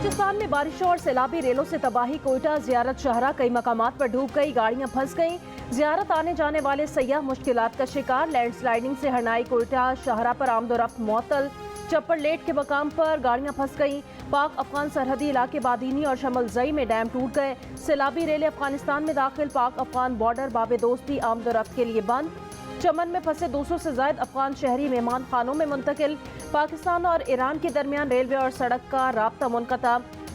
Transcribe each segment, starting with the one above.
बलूचिस्तान में बारिशों और सैलाबी रेलों से तबाही। कोयटा जियारत शाहरा कई मकामात पर डूब गई, गाड़ियां फंस गईं। जियारत आने जाने वाले सयाह मुश्किलात का शिकार। लैंडस्लाइडिंग से हरनाई कोयटा शाहरा पर आमदोरफ्त मुअत्तल। चप्पड़ लेट के मकाम पर गाड़ियां फंस गईं। पाक अफगान सरहदी इलाके बादीनी और शमलजई में डैम टूट गए। सैलाबी रेलें अफगानिस्तान में दाखिल। पाक अफगान बॉर्डर बाबे दोस्ती आमदोरफ्त के लिए बंद। चमन में फंसे 200 से ज्यादा अफगान शहरी मेहमान खानों में मुंतकिल। पाकिस्तान और ईरान के दरमियान रेलवे और सड़क का राब्ता मुनक़ता।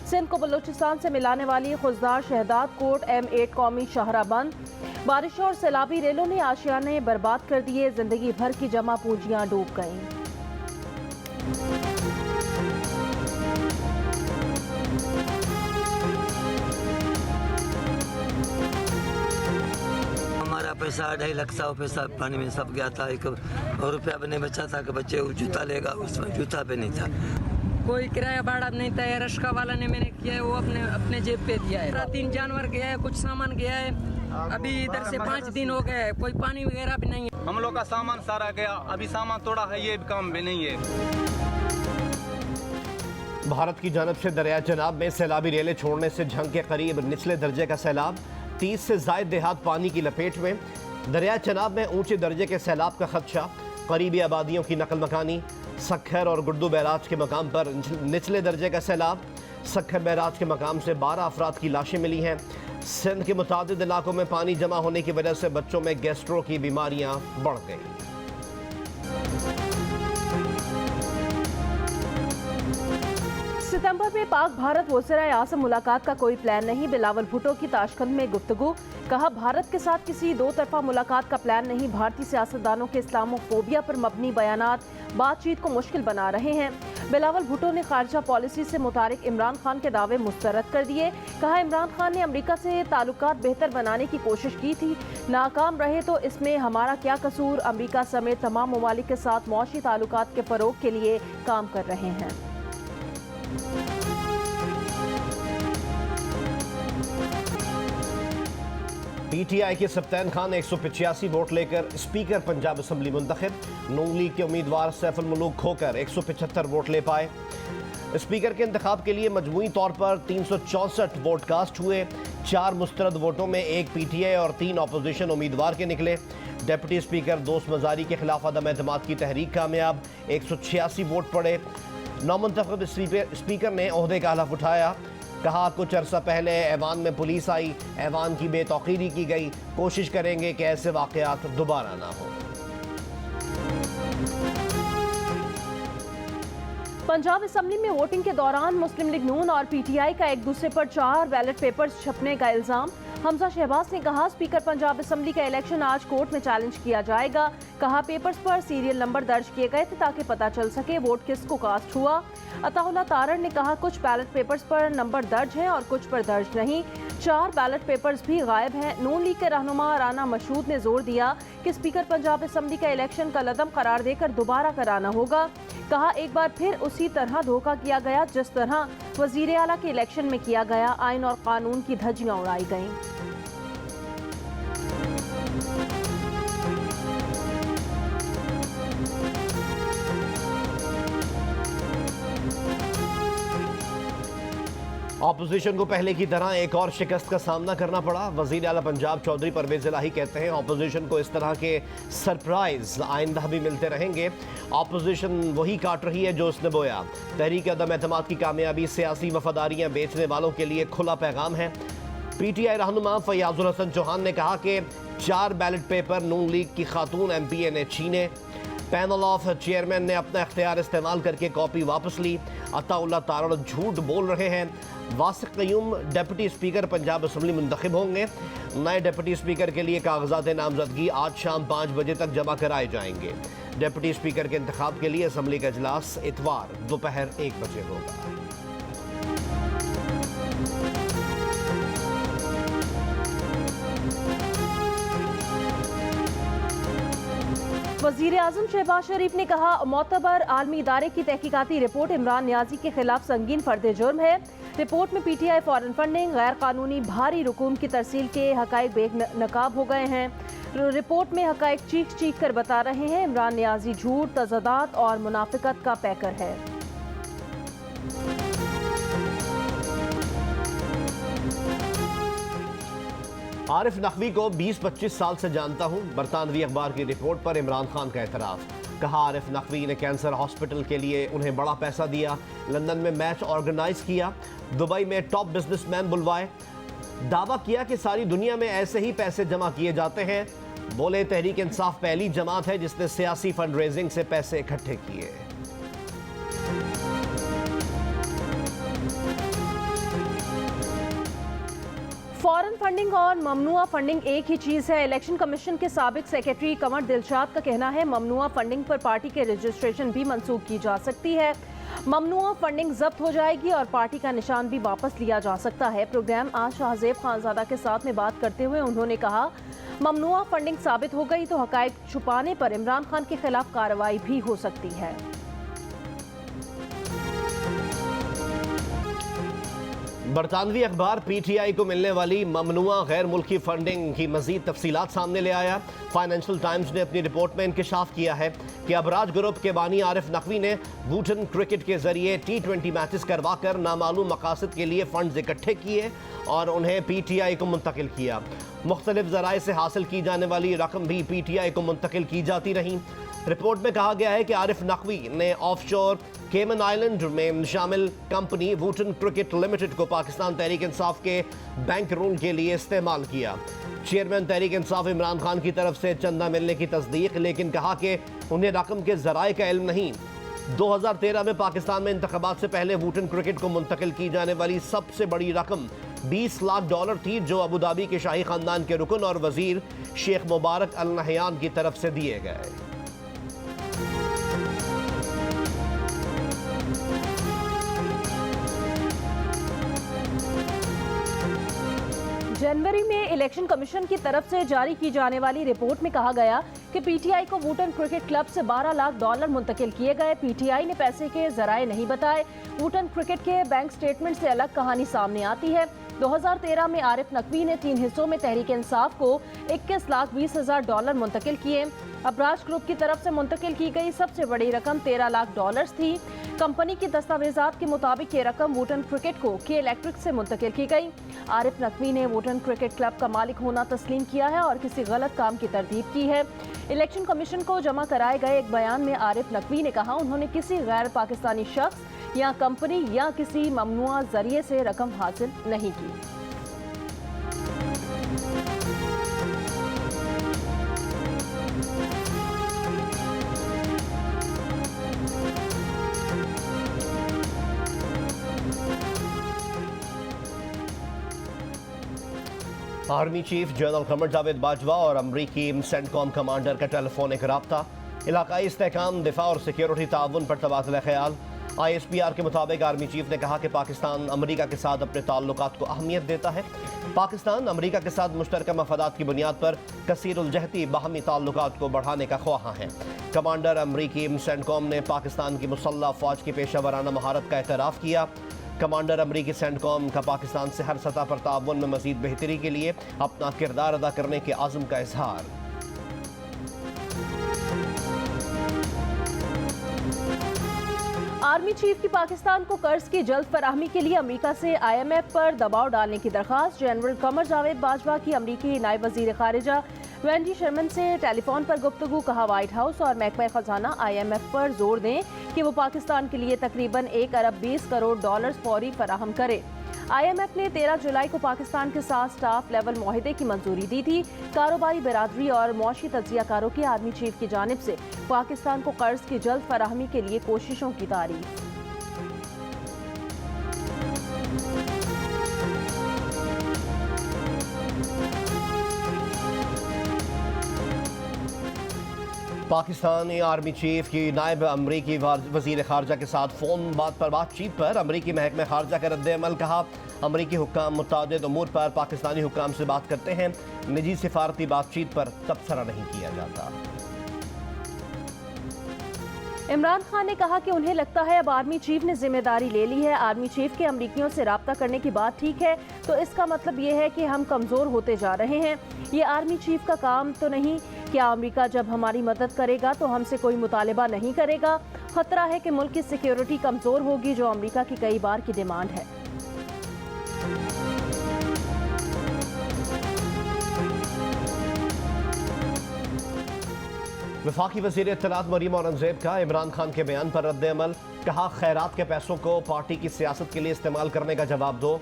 सिंध को बलूचिस्तान से मिलाने वाली खुजदार शहदाद कोट M8 कौमी शाहरा बंद। बारिशों और सैलाबी रेलों ने आशियाने बर्बाद कर दिए, जिंदगी भर की जमा पूंजियां डूब गईं। हमारा पैसा 2.5 लाख पैसा पानी में सब गया था। 1 रुपया भी नहीं बचा था कि बच्चे जूता लेगा, उसमें जूता भी नहीं था। कोई किराया भाड़ा नहीं था। रिक्शा वाला ने मैंने किया है, वो अपने जेब पे दिया है। 3 जानवर गया है, कुछ सामान गया है। अभी इधर से 5 दिन हो गए, कोई पानी वगैरह भी नहीं है। हम लोग का सामान सारा गया, अभी सामान तोड़ा है, ये काम भी नहीं है। भारत की जानब से दरिया जनाब में सैलाबी रेलें छोड़ने से झंग के करीब निचले दर्जे का सैलाब। 30 से ज़ायद देहात पानी की लपेट में। दरिया जनाब में ऊंचे दर्जे के सैलाब का खदशा। करीबी आबादियों की नकल मकानी। सक्खर और गुड्डू बैराज के मकाम पर निचले दर्जे का सैलाब। सक्खर बैराज के मकाम से 12 अफराद की लाशें मिली हैं। सिंध के मुतादिद इलाकों में पानी जमा होने की वजह से बच्चों में गैस्ट्रो की बीमारियां बढ़ गई। सितंबर में पाक भारत वज़ीर आज़म मुलाकात का कोई प्लान नहीं। बिलावल भुट्टो की ताशकंद में गुफ्तगू। कहा, भारत के साथ किसी दो तरफा मुलाकात का प्लान नहीं। भारतीय सियासतदानों के इस्लामोफोबिया पर मबनी बयानात बातचीत को मुश्किल बना रहे हैं। बिलावल भुट्टो ने खारजा पॉलिसी से मुतारिक इमरान खान के दावे मुस्तरद कर दिए। कहा, इमरान खान ने अमेरिका से ताल्लुकात बेहतर बनाने की कोशिश की थी, नाकाम रहे तो इसमें हमारा क्या कसूर। अमेरिका समेत तमाम ममालिक के साथ मौशी ताल्लुकात के फ़रोग के लिए काम कर रहे हैं। PTI के सप्तान खान 185 वोट लेकर स्पीकर पंजाब असम्बली मुंतखब। नून लीग के उम्मीदवार सैफ उल मुलूक खोकर 175 वोट ले पाए। स्पीकर के इंतखाब के लिए मजमूई तौर पर 364 वोट कास्ट हुए। 4 मुस्तरद वोटों में 1 PTI और 3 अपोजिशन उम्मीदवार के निकले। डिप्टी स्पीकर दोस्त मजारी के खिलाफ अदम एतमाद की तहरीक कामयाब। 186 वोट पड़े। नामुंतखब स्पीकर ने ओहदे का हलफ उठाया। कहा, कुछ अरसा पहले ऐवान में पुलिस आई, ऐवान की बेतौकीरी की गई। कोशिश करेंगे कि ऐसे वाक़यात दोबारा ना हो। पंजाब असम्बली में वोटिंग के दौरान मुस्लिम लीग नून और PTI का एक दूसरे पर 4 बैलेट पेपर्स छपने का इल्जाम। हमजा शहबाज ने कहा, स्पीकर पंजाब असम्बली का इलेक्शन आज कोर्ट में चैलेंज किया जाएगा। कहा, पेपर्स पर सीरियल नंबर दर्ज किए गए थे ताकि पता चल सके वोट किसको कास्ट हुआ। अताउल्लाह तारड़ ने कहा, कुछ बैलेट पेपर्स पर नंबर दर्ज हैं और कुछ पर दर्ज नहीं। 4 बैलेट पेपर्स भी गायब हैं। नून लीग के रहनुमा राना मशहूद ने जोर दिया कि स्पीकर पंजाब असम्बली का इलेक्शन कलअदम करार देकर दोबारा कराना होगा। कहा, एक बार फिर उसी तरह धोखा किया गया जिस तरह वजीर आला के इलेक्शन में किया गया। आइन और कानून की धज्जियां उड़ाई गईं। ऑपोजिशन को पहले की तरह एक और शिकस्त का सामना करना पड़ा। वज़ीर आला पंजाब चौधरी परवेज़ इलाही कहते हैं, ऑपोजिशन को इस तरह के सरप्राइज आइंदा भी मिलते रहेंगे। ऑपोजिशन वही काट रही है जो उसने बोया। तहरीक अदम एतमाद की कामयाबी सियासी वफादारियाँ बेचने वालों के लिए खुला पैगाम है। PTI रहनुमा फयाजुल हसन चौहान ने कहा कि 4 बैलेट पेपर नून लीग की खातून MPA ने छीने। पैनल ऑफ चेयरमैन ने अपना इख्तियार इस्तेमाल करके कॉपी वापस ली। अताउल्लाह तारड़ झूठ बोल रहे हैं। Wasiq Qayyum deputy speaker Punjab assembly मुंतखब होंगे। नए डिप्टी स्पीकर के लिए कागजात नामजदगी आज शाम 5 बजे तक जमा कराए जाएंगे। डिप्टी स्पीकर के इंतखाब के लिए असम्बली का इजलास इतवार दोपहर 1 बजे होगा। वज़ीर आज़म शहबाज शरीफ ने कहा, मोतबर आलमी इदारे की तहकीकाती रिपोर्ट इमरान नियाजी के खिलाफ संगीन फर्द जुर्म है। रिपोर्ट में PTI फॉरेन फंडिंग, गैर कानूनी भारी रकूम की तरसील के हक़ाइक़ बेनकाब हो गए हैं। रिपोर्ट में हक़ाइक़ चीख चीख कर बता रहे हैं। इमरान नियाजी झूठ, तज़ादात और मुनाफिकत का पैकर है। आरिफ नकवी को 20-25 साल से जानता हूं, बरतानवी अखबार की रिपोर्ट पर इमरान खान का एतराफ़। कहा आरिफ नकवी ने कैंसर हॉस्पिटल के लिए उन्हें बड़ा पैसा दिया, लंदन में मैच ऑर्गेनाइज किया, दुबई में टॉप बिजनेसमैन बुलवाए, दावा किया कि सारी दुनिया में ऐसे ही पैसे जमा किए जाते हैं। बोले तहरीक इंसाफ पहली जमात है जिसने सियासी फंड रेजिंग से पैसे इकट्ठे किए। फॉरेन फंडिंग और ममनुआ फंडिंग एक ही चीज़ है। इलेक्शन कमीशन के साबिक सेक्रेटरी कमर दिलशाद का कहना है ममनुआ फंडिंग पर पार्टी के रजिस्ट्रेशन भी मंसूख की जा सकती है। ममनुआ फंडिंग जब्त हो जाएगी और पार्टी का निशान भी वापस लिया जा सकता है। प्रोग्राम आज शाहजेब खानजादा के साथ में बात करते हुए उन्होंने कहा ममनुआ फंडिंग साबित हो गई तो हकायक छुपाने पर इमरान खान के खिलाफ कार्रवाई भी हो सकती है। बरतानवी अखबार पीटीआई को मिलने वाली ममनुआ गैर मुल्की फंडिंग की मजीद तफसीलात सामने ले आया। फाइनेंशियल टाइम्स ने अपनी रिपोर्ट में इंकशाफ किया है कि अबराज ग्रुप के बानी आरिफ नकवी ने वुटन क्रिकेट के जरिए T20 मैचेस करवाकर नामालूम मकासद के लिए फंड्स इकट्ठे किए और उन्हें पीटीआई को मुंतकिल किया। मुख्तलिफ जराए से हासिल की जाने वाली रकम भी पीटीआई को मुंतकिल की जाती रही। रिपोर्ट में कहा गया है कि आरिफ नकवी ने ऑफशोर केमन आइलैंड में शामिल कंपनी वुटन क्रिकेट लिमिटेड को पाकिस्तान तहरीक इंसाफ के बैंक रोल के लिए इस्तेमाल किया। चेयरमैन तहरीक इंसाफ इमरान खान की तरफ से चंदा मिलने की तस्दीक, लेकिन कहा कि उन्हें रकम के जराए का इल्म नहीं। 2013 में पाकिस्तान में इंतखाबात से पहले वुटन क्रिकेट को मुंतकिल की जाने वाली सबसे बड़ी रकम $20 लाख थी, जो अबू धाबी के शाही खानदान के रुकन और वजीर शेख मुबारक अल नहयान की तरफ से दिए गए। जनवरी में इलेक्शन कमीशन की तरफ से जारी की जाने वाली रिपोर्ट में कहा गया कि पीटीआई को वुटन क्रिकेट क्लब से $12 लाख मुंतकिल किए गए। पीटीआई ने पैसे के जराए नहीं बताए। वुटन क्रिकेट के बैंक स्टेटमेंट से अलग कहानी सामने आती है। 2013 में आरिफ नकवी ने 3 हिस्सों में तहरीक इंसाफ को $21,20,000 मुंतकिल किए। अबराज ग्रुप की तरफ से मुंतकिल की गई सबसे बड़ी रकम $13 लाख थी। कंपनी की दस्तावेजात के मुताबिक ये रकम वुटन क्रिकेट को के इलेक्ट्रिक से मुंतकिल की गई। आरिफ नकवी ने वुटन क्रिकेट क्लब का मालिक होना तस्लीम किया है और किसी गलत काम की तरतीब की है। इलेक्शन कमीशन को जमा कराए गए एक बयान में आरिफ नकवी ने कहा उन्होंने किसी गैर पाकिस्तानी शख्स या कंपनी या किसी ममनुआ जरिए से रकम हासिल नहीं की। Army chief general Qamar Javed Bajwa और अमरीकी सेंटकॉम कमांडर का टेलीफोनिक रब्ता, इलाकाई इस्तेहकाम, दिफा और सिक्योरिटी ताउन पर तबादला ख्याल। ISPR के मुताबिक आर्मी चीफ ने कहा कि पाकिस्तान अमरीका के साथ अपने ताल्लुकात को अहमियत देता है। पाकिस्तान अमरीका के साथ मुश्तरका मफादात की बुनियाद पर कसीरुल-जहती बाहमी ताल्लुकात को बढ़ाने का ख्वाहा है। कमांडर अमरीकी सेंटकॉम ने पाकिस्तान की मुसल्लह फ़ौज की पेशा वराना महारत का एतराफ़ किया। कमांडर अमरीकी सेंटकॉम का पाकिस्तान से हर सतह पर ताउन में मज़ीद बेहतरी के लिए अपना किरदार अदा करने के आज़म का इजहार। आर्मी चीफ की पाकिस्तान को कर्ज की जल्द फराहमी के लिए अमेरिका से IMF पर दबाव डालने की दरख्वास्त। जनरल कमर जावेद बाजवा की अमरीकी नायब वजीर खारिजा वेंडी शर्मन से टेलीफोन पर गुफ्तगू। कहा व्हाइट हाउस और महकमा खजाना IMF पर जोर दें कि वो पाकिस्तान के लिए तकरीबन $1 अरब 20 करोड़ फौरी फराहम करे। IMF ने 13 जुलाई को पाकिस्तान के साथ स्टाफ लेवल मुआहिदे की मंजूरी दी थी। कारोबारी बिरादरी और मुआशी तज्जियाकारों की आर्मी चीफ की जानिब से पाकिस्तान को कर्ज की जल्द फराहमी के लिए कोशिशों की तारीफ। पाकिस्तानी आर्मी चीफ की नायब अमरीकी वजीर खारजा के साथ फ़ोन बातचीत पर अमरीकी महकमा खारजा का रद्द-ए-अमल। कहा अमरीकी हुक्काम मुतअद्दिद उमूर पर पाकिस्तानी हुक्काम से बात करते हैं, निजी सिफारती बातचीत पर तबसरा नहीं किया जाता। इमरान खान ने कहा कि उन्हें लगता है अब आर्मी चीफ ने जिम्मेदारी ले ली है। आर्मी चीफ के अमरीकियों से राब्ता करने की बात ठीक है, तो इसका मतलब ये है कि हम कमज़ोर होते जा रहे हैं। ये आर्मी चीफ का काम तो नहीं। क्या अमेरिका जब हमारी मदद करेगा तो हमसे कोई मुतालिबा नहीं करेगा? खतरा है कि मुल्क की सिक्योरिटी कमज़ोर होगी, जो अमेरिका की कई बार की डिमांड है। वफाकी वज़ीर इत्तलात मरीम औरंगज़ेब का इमरान खान के बयान पर रद्द-ए-अमल। कहा, खैरात के पैसों को पार्टी की सियासत के लिए इस्तेमाल करने का जवाब दो।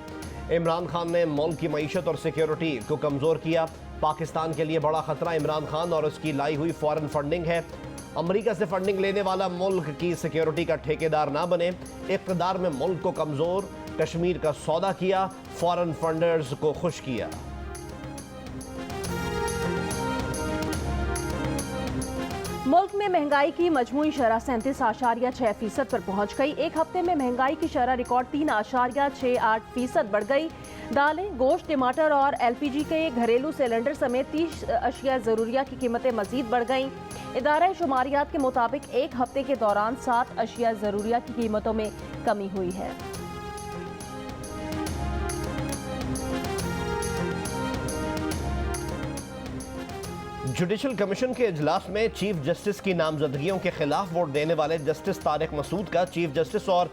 इमरान खान ने मुल्क की मईशत और सिक्योरिटी को कमज़ोर किया। पाकिस्तान के लिए बड़ा खतरा इमरान खान और उसकी लाई हुई फॉरेन फंडिंग है। अमेरिका से फंडिंग लेने वाला मुल्क की सिक्योरिटी का ठेकेदार ना बने। इक़्तिदार में मुल्क को कमज़ोर, कश्मीर का सौदा किया, फॉरेन फंडर्स को खुश किया। मुल्क में महंगाई की मजमूई शरह 37.6% पर पहुंच गई। एक हफ्ते में महंगाई की शरह रिकॉर्ड 3.68% बढ़ गई। दालें, गोश्त, टमाटर और LPG के घरेलू सिलेंडर समेत 30 अशिया ज़रूरिया की कीमतें मजीद बढ़ गईं। इदारा शुमारियात के मुताबिक एक हफ्ते के दौरान 7 अशिया ज़रूरिया की कीमतों में कमी हुई है। जुडिशल कमीशन के इजलास में चीफ जस्टिस की नामजदगियों के खिलाफ वोट देने वाले जस्टिस तारिक मसूद का चीफ जस्टिस और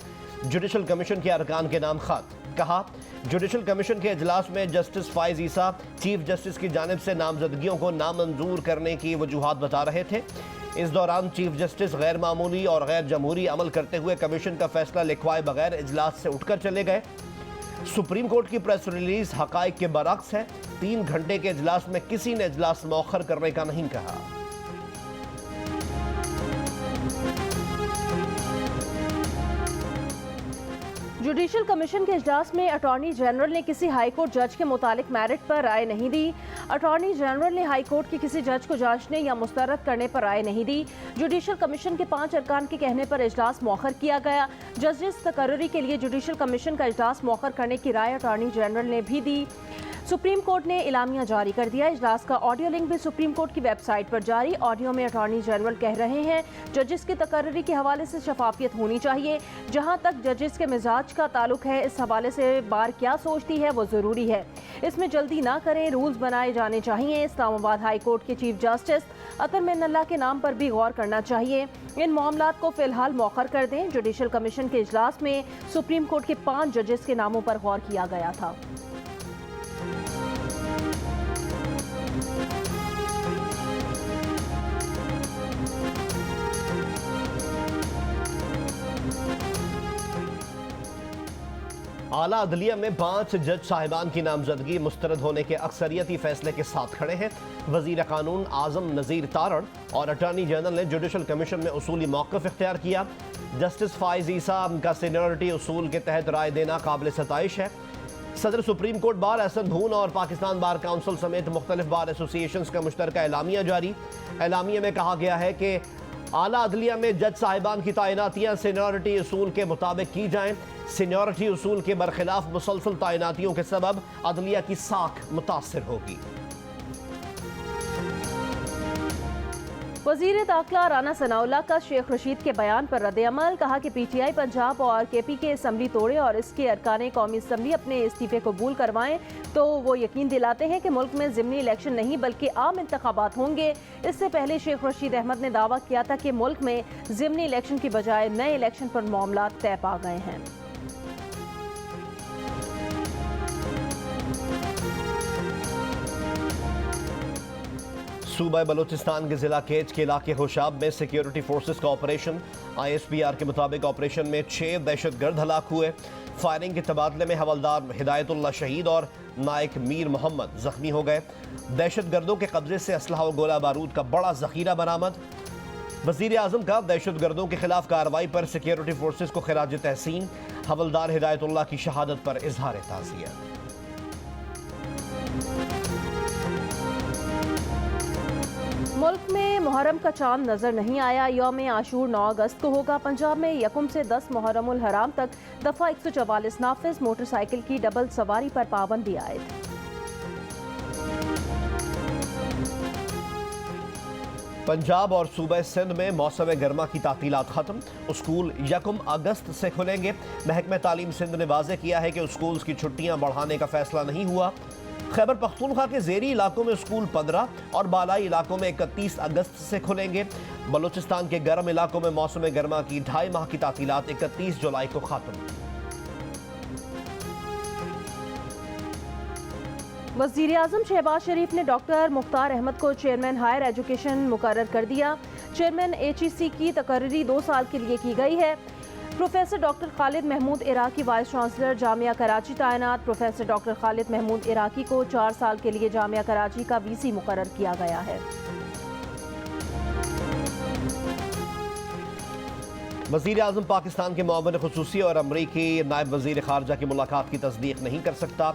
जुडिशल कमीशन के अरकान के नाम खत। कहा, जुडिशल कमीशन के इजलास में जस्टिस फाइज ईसा चीफ जस्टिस की जानिब से नामजदगियों को नामंजूर करने की वजूहात बता रहे थे। इस दौरान चीफ जस्टिस गैर मामूली और गैर जमहूरी अमल करते हुए कमीशन का फैसला लिखवाए बगैर इजलास से उठकर चले गए। सुप्रीम कोर्ट की प्रेस रिलीज हकाइक के बरअक्स है। 3 घंटे के इजलास में किसी ने इजलास मौखर करने का नहीं कहा। जुडिशल कमीशन के इजलास में अटॉर्नी जनरल ने किसी हाई कोर्ट जज के मुतालिक मेरिट पर राय नहीं दी। अटॉर्नी जनरल ने हाई कोर्ट के किसी जज को जांचने या मुस्तरद करने पर राय नहीं दी। जुडिशल कमीशन के 5 अरकान के कहने पर इजलास मौखर किया गया। जजेस तकर्रुरी के लिए जुडिशल कमीशन का इजलास मौखर करने की राय अटॉर्नी जनरल ने भी दी। सुप्रीम कोर्ट ने इलामिया जारी कर दिया। इजलास का ऑडियो लिंक भी सुप्रीम कोर्ट की वेबसाइट पर जारी। ऑडियो में अटॉर्नी जनरल कह रहे हैं, जजेस की तकर्रुरी के हवाले से शफाफियत होनी चाहिए। जहां तक जजेस के मिजाज का ताल्लुक है, इस हवाले से बार क्या सोचती है वो ज़रूरी है। इसमें जल्दी ना करें, रूल्स बनाए जाने चाहिए। इस्लामाबाद हाई कोर्ट के चीफ जस्टिस अतर मिन्नल्लाह के नाम पर भी गौर करना चाहिए। इन मामलात को फिलहाल मौखर कर दें। जुडिशल कमीशन के इजलास में सुप्रीम कोर्ट के 5 जजेस के नामों पर गौर किया गया था। आला अदलिया में 5 जज साहिबान की नामजदगी मुस्तरद होने के अक्सरियती फैसले के साथ खड़े हैं। वजीर कानून आजम नज़ीर तारण और अटॉर्नी जनरल ने जुडिशल कमीशन में उसूली मौक़िफ़ इख्तियार किया। जस्टिस फाइज ईसा का सीनियरिटी उसूल के तहत राय देना काबिल सताइश है। सदर सुप्रीम कोर्ट बार एहसन धून और पाकिस्तान बार काउंसिल समेत मुख्तलिफ बार एसोसिएशंस का मुश्तरका एलामिया जारी। एलामिया में कहा गया है कि आला अदलिया में जज साहिबान की तैनातियाँ सीनियरिटी उसूल के मुताबिक की जाएँ। सीनियरिटी उसूल के बरखिलाफ मुसलसल तैनातियों के सबब अदलिया की साख मुतासर होगी। वज़ीर दाखिला राना सनाउल्लाह का शेख रशीद के बयान पर रद्द-ए-अमल। कहा कि PTI पंजाब और KP के असम्बली तोड़े और इसके अरकान कौमी असम्बली अपने इस्तीफे कबूल करवाएं तो वो यकीन दिलाते हैं कि मुल्क में ज़िमनी इलेक्शन नहीं बल्कि आम इंतखाबात होंगे। इससे पहले शेख रशीद अहमद ने दावा किया था कि मुल्क में ज़िमनी इलेक्शन की बजाय नए इलेक्शन पर मामला तय पा गए हैं। सूबा बलूचिस्तान के जिला केच के इलाके होशाब में सिक्योरिटी फोर्सेस का ऑपरेशन। ISPR के मुताबिक ऑपरेशन में 6 दहशतगर्द हलाक हुए। फायरिंग के तबादले में हवलदार हिदायतुल्लाह शहीद और नायक मीर मोहम्मद जख्मी हो गए। दहशतगर्दों के कब्जे से असलहा और गोला बारूद का बड़ा जखीरा बरामद। वज़ीर आज़म का दहशतगर्दों के खिलाफ कार्रवाई पर सिक्योरिटी फोर्सेस को खिराज तहसीन। हवलदार हिदायतुल्लाह की शहादत पर इजहार ताज़ियत। मुल्क में मुहर्रम का चांद नजर नहीं आया। यौम आशूर 9 अगस्त को होगा। पंजाब में यकुम से 10 मुहर्रमुल हराम तक दफ़ा 144 नाफिज। मोटरसाइकिल की डबल सवारी पर पाबंदी आयद। पंजाब और सूबा सिंध में मौसम गर्मा की तातीलात खत्म। स्कूल 1 अगस्त से खुलेंगे। महकमा तालीम सिंध ने वाज़ेह किया है कि स्कूल्स की छुट्टियां बढ़ाने का फैसला नहीं हुआ। खैबर पख्तूनख्वा के ज़ेरी इलाकों में स्कूल 15 और बालाई इलाकों में 31 अगस्त से खुलेंगे। बलूचिस्तान के गर्म इलाकों में मौसम गर्मा की 2.5 माह की तातीलात 31 जुलाई को खत्म। वज़ीर आज़म शहबाज शरीफ ने डॉक्टर मुख्तार अहमद को चेयरमैन हायर एजुकेशन मुकर्रर कर दिया। चेयरमैन HEC की तकर्री 2 साल के लिए की गई है। Professor doctor Khalid Mahmood Iraqi vice chancellor Jamia Karachi तैनात। प्रोफेसर डॉक्टर खालिद महमूद इराकी को 4 साल के लिए जामिया कराची का VC मुकर्रर किया गया है। वज़ीर आज़म पाकिस्तान के मुआविन ख़ुसूसी और अमरीकी नायब वज़ीर ख़ारजा की मुलाकात की तस्दीक नहीं कर सकता।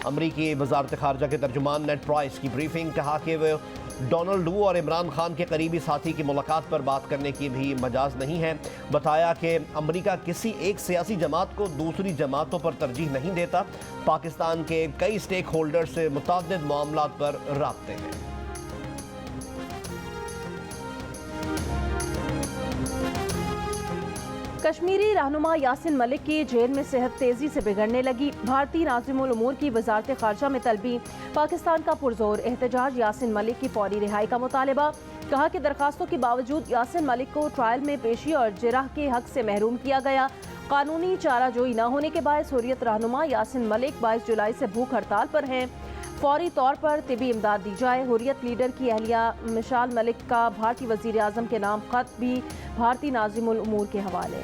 अमरीकी वज़ारत ख़ारजा के तर्जुमान नेड प्राइस की ब्रीफिंग, कहा कि वह डोनाल्ड वू और इमरान खान के करीबी साथी की मुलाकात पर बात करने की भी मजाज नहीं है। बताया कि अमरीका किसी एक सियासी जमात को दूसरी जमातों पर तरजीह नहीं देता। पाकिस्तान के कई स्टेक होल्डर से मुतअद्दिद मामलात पर राब्ते हैं। कश्मीरी रहनुमा यासिन मलिक की जेल में सेहत तेजी से बिगड़ने लगी। भारतीय नाज़िमुल उमूर की वज़ारत ख़ारजा में तलबी। पाकिस्तान का पुरजोर एहतजाज, यासिन मलिक की फौरी रिहाई का मुतालबा। कहा कि दरखास्तों के बावजूद यासिन मलिक को ट्रायल में पेशी और जिरह के हक से महरूम किया गया। कानूनी चाराजोई न होने के बायस हुर्रियत रहनुमा यासिन मलिक 22 जुलाई से भूख हड़ताल पर हैं। फौरी तौर पर तिबी इमदाद दी जाए। हुर्रियत लीडर की अहलिया मिशाल मलिक का भारतीय वज़ीर आज़म के नाम खत भी भारतीय नाज़िमुल उमूर के हवाले।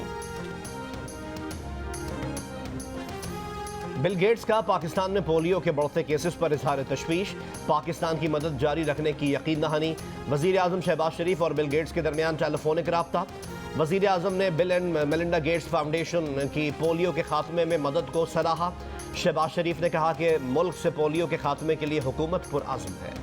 बिल गेट्स का पाकिस्तान में पोलियो के बढ़ते केसेस पर इजहार तशवीश। पाकिस्तान की मदद जारी रखने की यकीन दहानी। वज़ीर आज़म शहबाज शरीफ और बिल गेट्स के दरमियान टेलीफोनिक रब्ता। वज़ीर आज़म ने bill and Melinda Gates foundation की पोलियो के खात्मे में मदद को सराहा। शहबाज शरीफ ने कहा कि मुल्क से पोलियो के खात्मे के लिए हुकूमत पुरअज़्म है।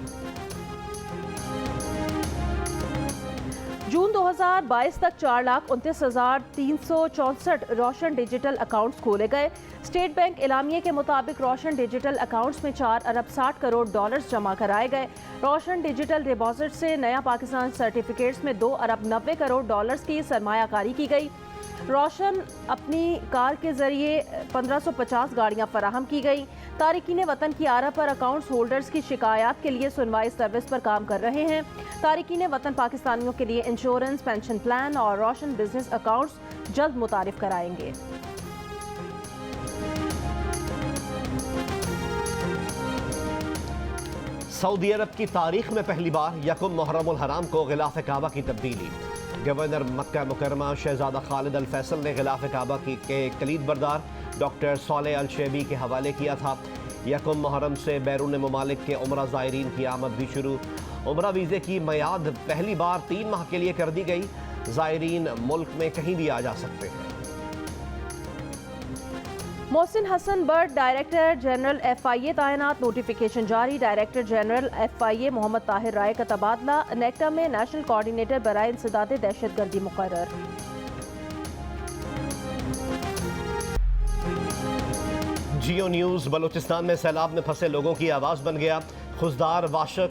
जून 2022 तक 4,29,364 रोशन डिजिटल अकाउंट्स खोले गए। स्टेट बैंक एलामिये के मुताबिक रोशन डिजिटल अकाउंट्स में 4 अरब 60 करोड़ डॉलर्स जमा कराए गए। रोशन डिजिटल डिपॉजिट से नया पाकिस्तान सर्टिफिकेट्स में 2 अरब 90 करोड़ डॉलर्स की सरमायाकारी की गई। रोशन अपनी कार के जरिए 1550 गाड़ियां फराहम की गई। तारिकीन वतन की आरा पर अकाउंट्स होल्डर्स की शिकायत के लिए सुनवाई सर्विस पर काम कर रहे हैं। तारिकीन वतन पाकिस्तानियों के लिए इंश्योरेंस, पेंशन प्लान और रोशन बिजनेस अकाउंट्स जल्द मुतारिफ कराएंगे। सऊदी अरब की तारीख में पहली बार यकुम मुहर्रमुल हराम को गिलाफ काबा की तब्दीली। गवर्नर मक्का मुकरमा शहजादा खालिद अल फैसल ने गिलाफ काबा के कलीद बरदार डॉक्टर सालेह अल शेबी के हवाले किया था। यकुम मुहर्रम से बैरून ममालिक के उमरा ज़ायरीन की आमद भी शुरू। उमरा वीज़े की मियाद पहली बार 3 माह के लिए कर दी गई। ज़ायरीन मुल्क में कहीं भी आ जा सकते हैं। Mohsin Hassan Butt director general FIA तैनात। नोटिफिकेशन जारी। Director general FIA Mohammad Tahir Rai का तबादला। नेक्टा में नेशनल कोऑर्डिनेटर बराए इंसदाद दहशतगर्दी मुकर्रर। जियो न्यूज़ बलूचिस्तान में सैलाब में फंसे लोगों की आवाज़ बन गया। खुजदार, वाशक,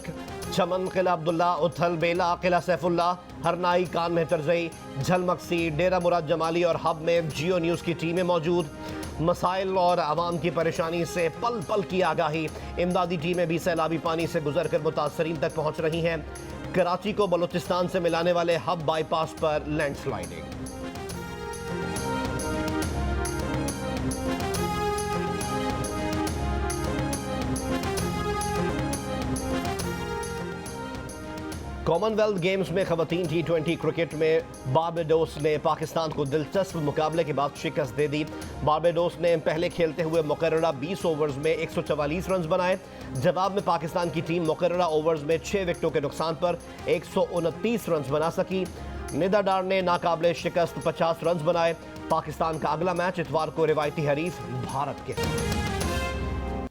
चमन, किला अब्दुल्ला, उथल, बेला, किला सैफुल्ला, हरनाई, कान में तरजई, झलमक्सी, डेरा मुराद जमाली और हब में जियो न्यूज़ की टीमें मौजूद। मसाइल और आवाम की परेशानी से पल पल की आगाही। इमदादी टीमें भी सैलाबी पानी से गुजरकर मुतासरीन तक पहुँच रही हैं। कराची को बलूचिस्तान से मिलाने वाले हब बाईपास पर लैंडस्लाइडिंग। कॉमनवेल्थ गेम्स में खवातीन T20 क्रिकेट में बारबाडोस ने पाकिस्तान को दिलचस्प मुकाबले के बाद शिकस्त दे दी। बारबाडोस ने पहले खेलते हुए मुकर्ररा 20 ओवर्स में 144 रन बनाए। जवाब में पाकिस्तान की टीम मुकर्ररा ओवर्स में 6 विकेटों के नुकसान पर 129 रन बना सकी। निदा डार ने नाकाबिले शिकस्त 50 रन बनाए। पाकिस्तान का अगला मैच इतवार को रिवायती हरीफ भारत के साथ।